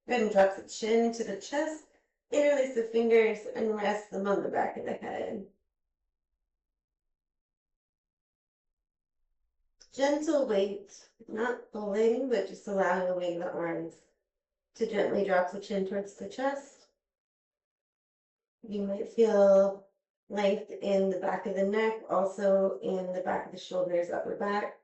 Go ahead and drop the chin to the chest. Interlace the fingers and rest them on the back of the head. Gentle weight, not pulling, but just allowing the weight of the arms to gently drop the chin towards the chest. You might feel length in the back of the neck, also in the back of the shoulders, upper back.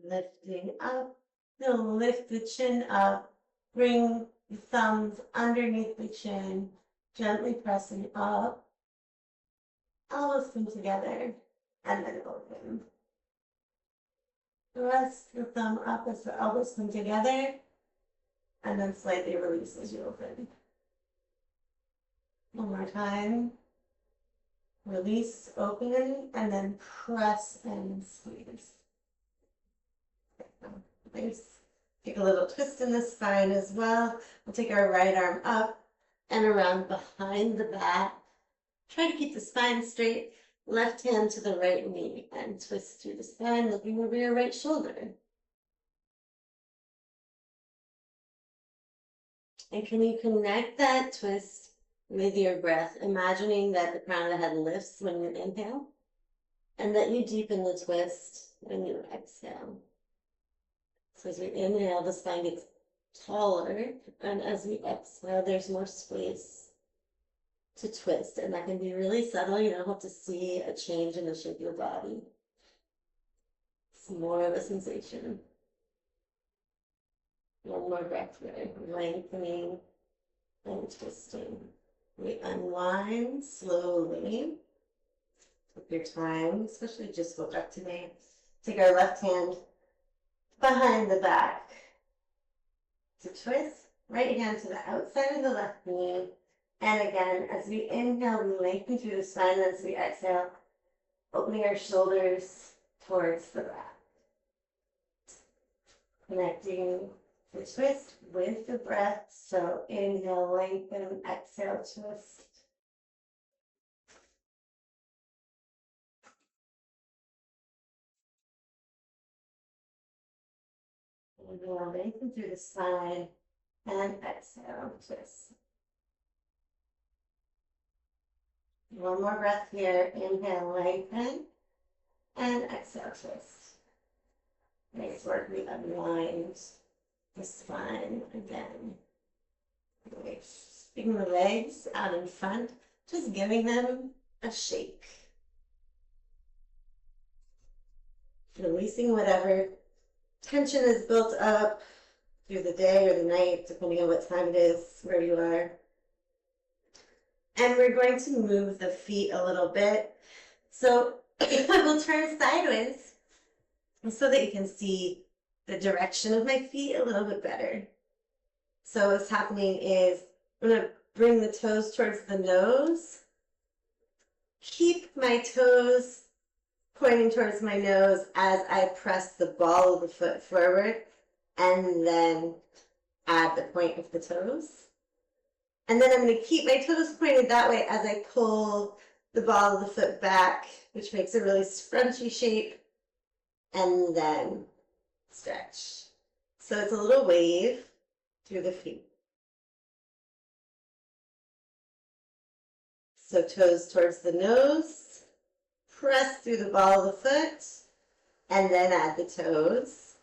Lifting up, then lift the chin up, bring the thumbs underneath the chin, gently pressing up, elbows come together, and then open. Press the thumb up as the elbows come together, and then slightly release as you open. One more time. Release, open, and then press and squeeze. Nice. Take a little twist in the spine as well. We'll take our right arm up and around behind the back. Try to keep the spine straight. Left hand to the right knee and twist through the spine, looking over your right shoulder. And can you connect that twist with your breath, imagining that the crown of the head lifts when you inhale, and that you deepen the twist when you exhale. So as we inhale, the spine gets taller, and as we exhale, there's more space to twist, and that can be really subtle. You don't have to see a change in the shape of your body. It's more of a sensation. One more breath here, lengthening and twisting. We unwind slowly. Take your time, especially just woke up today. Take our left hand behind the back to twist. Right hand to the outside of the left knee. And again, as we inhale, we lengthen through the spine. As we exhale, opening our shoulders towards the back. Connecting the twist with the breath. So inhale, lengthen, exhale, twist. Inhale, lengthen through the spine, and exhale, twist. One more breath here. Inhale, lengthen, and exhale, twist. Nice work. We unwind the spine again. Bring the legs out in front, just giving them a shake. Releasing whatever tension is built up through the day or the night, depending on what time it is, where you are. And we're going to move the feet a little bit. So we'll turn sideways so that you can see the direction of my feet a little bit better. So what's happening is I'm going to bring the toes towards the nose. Keep my toes pointing towards my nose as I press the ball of the foot forward, and then add the point of the toes. And then I'm going to keep my toes pointed that way as I pull the ball of the foot back, which makes a really scrunchy shape, and then stretch. So it's a little wave through the feet. So toes towards the nose, press through the ball of the foot, and then add the toes.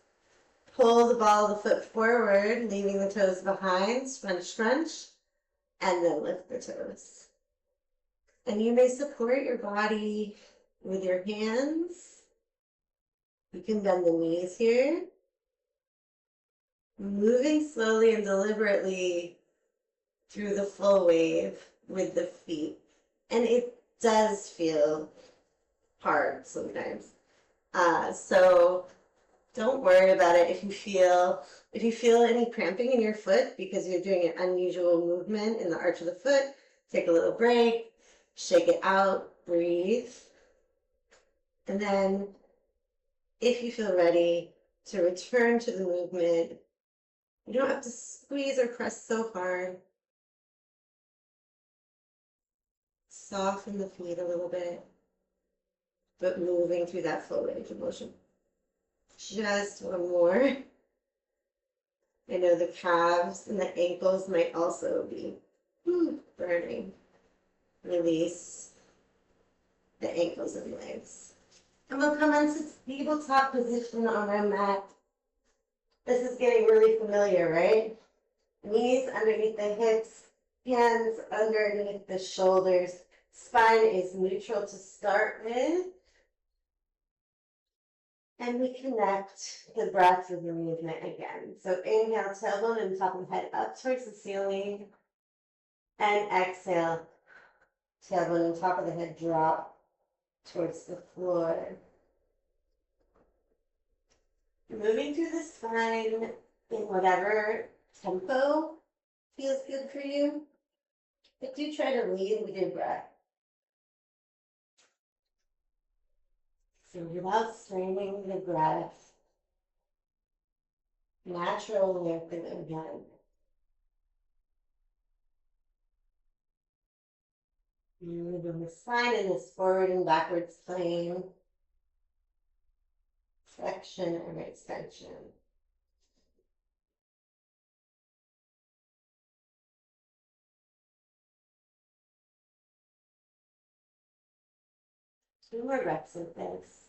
Pull the ball of the foot forward, leaving the toes behind, scrunch, scrunch, and then lift the toes. And you may support your body with your hands. You can bend the knees here. Moving slowly and deliberately through the full wave with the feet. And it does feel hard sometimes. So don't worry about it if you feel any cramping in your foot because you're doing an unusual movement in the arch of the foot. Take a little break, shake it out, breathe. And then if you feel ready to return to the movement, you don't have to squeeze or press so hard. soften the feet a little bit, but moving through that flow range of motion. Just one more. I know the calves and the ankles might also be burning. Release the ankles and legs. And we'll come into tabletop position on our mat. This is getting really familiar, right? Knees underneath the hips, hands underneath the shoulders. Spine is neutral to start with. And we connect the breath with the movement again. So inhale, tailbone and top of the head up towards the ceiling. And exhale, tailbone and top of the head drop towards the floor. Moving through the spine in whatever tempo feels good for you. But do try to lead with your breath. So without straining the breath, natural lengthening again. Moving the spine in this forward and backwards plane. Flexion and extension. Two more reps of this.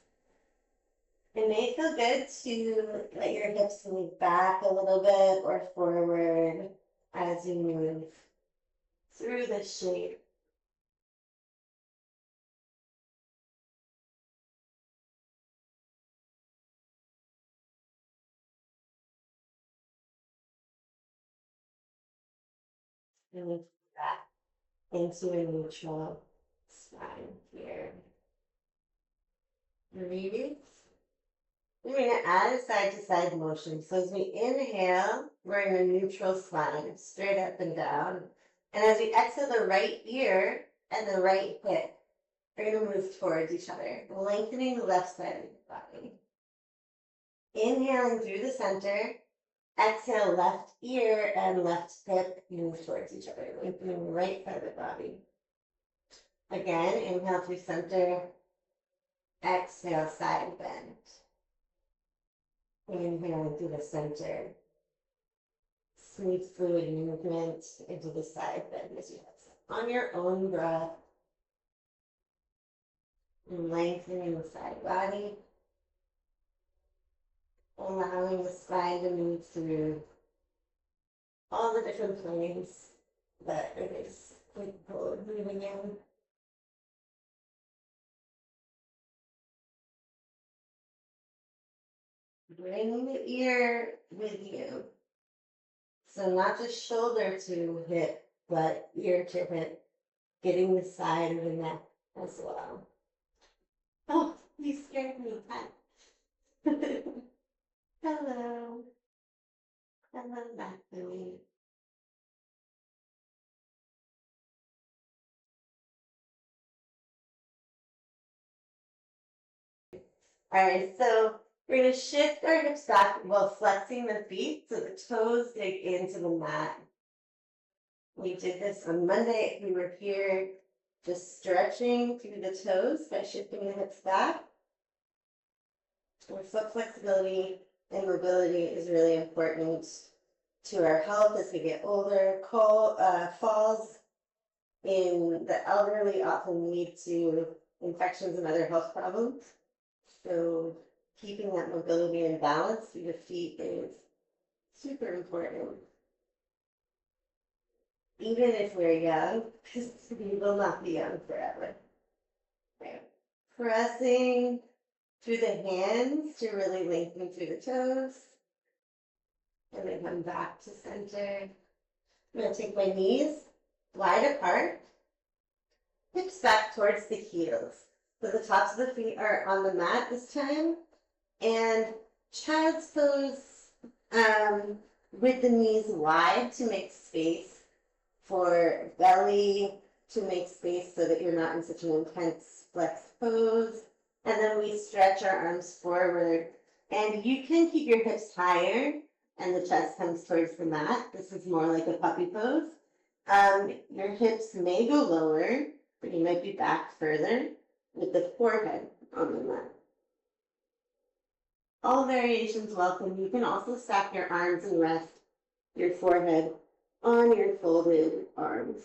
It may feel good to let your hips move back a little bit or forward as you move through the shape. And lift back into a neutral spine here. Breathe. We're going to add a side-to-side motion. So as we inhale, we're in a neutral spine, straight up and down. And as we exhale, the right ear and the right hip are going to move towards each other, lengthening the left side of the body. Inhaling through the center. Exhale, left ear and left hip move towards each other, lengthening the right side of the body. Again, inhale through center. Exhale, side bend. Inhaling through the center. Smooth fluid movement into the side bend as you exhale. On your own breath, lengthening the side body, allowing the spine to move through all the different planes that it is capable of moving in. Bring the ear with you. So not just shoulder to hip, but ear to hip, getting the side of the neck as well. Oh, you scared me, Pat. Hello. Hello back to me. All right, so we're going to shift our hips back while flexing the feet so the toes dig into the mat. We did this on Monday. We were here just stretching through the toes by shifting the hips back. Foot flexibility and mobility is really important to our health as we get older. Falls in the elderly often lead to infections and other health problems. So keeping that mobility and balance through the feet is super important. Even if we're young, because we will not be young forever. Okay. Pressing through the hands to really lengthen through the toes. And then come back to center. I'm going to take my knees wide apart, hips back towards the heels. So the tops of the feet are on the mat this time. And child's pose with the knees wide to make space for belly, to make space so that you're not in such an intense flex pose. And then we stretch our arms forward. And you can keep your hips higher and the chest comes towards the mat. This is more like a puppy pose. Your hips may go lower, Or you might be back further with the forehead on the mat. All variations welcome. You can also stack your arms and rest your forehead on your folded arms.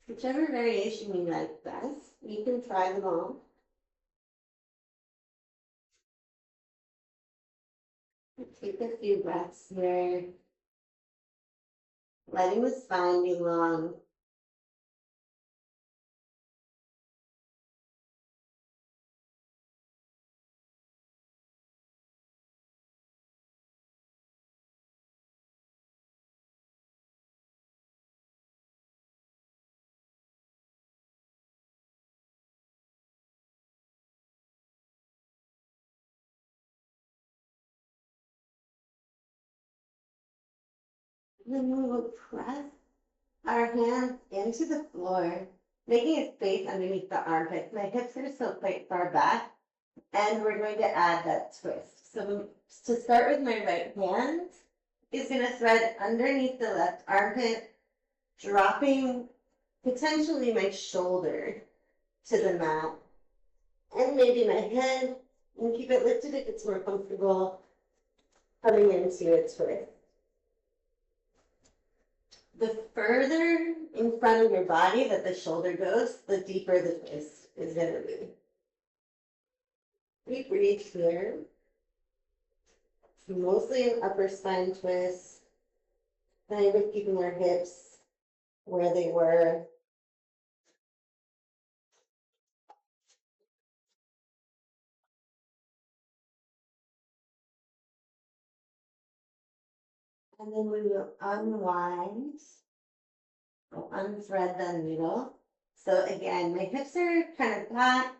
Whichever variation you like best, you can try them all. Take a few breaths here, letting the spine be long. Then we will press our hands into the floor, making a space underneath the armpits. My hips are still quite far back, and we're going to add that twist. So to start with, my right hand is going to thread underneath the left armpit, dropping potentially my shoulder to the mat, and maybe my head, and keep it lifted if it's more comfortable, coming into a twist. The further in front of your body that the shoulder goes, the deeper the twist is going to be. We breathe here. It's mostly an upper spine twist, kind of keeping our hips where they were. And then we will unwind, we'll unthread the needle. So again, my hips are kind of flat.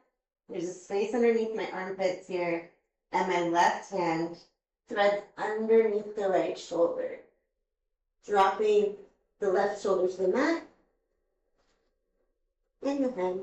There's a space underneath my armpits here, and my left hand threads underneath the right shoulder, dropping the left shoulder to the mat and the head.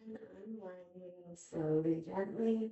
And unwinding slowly, gently.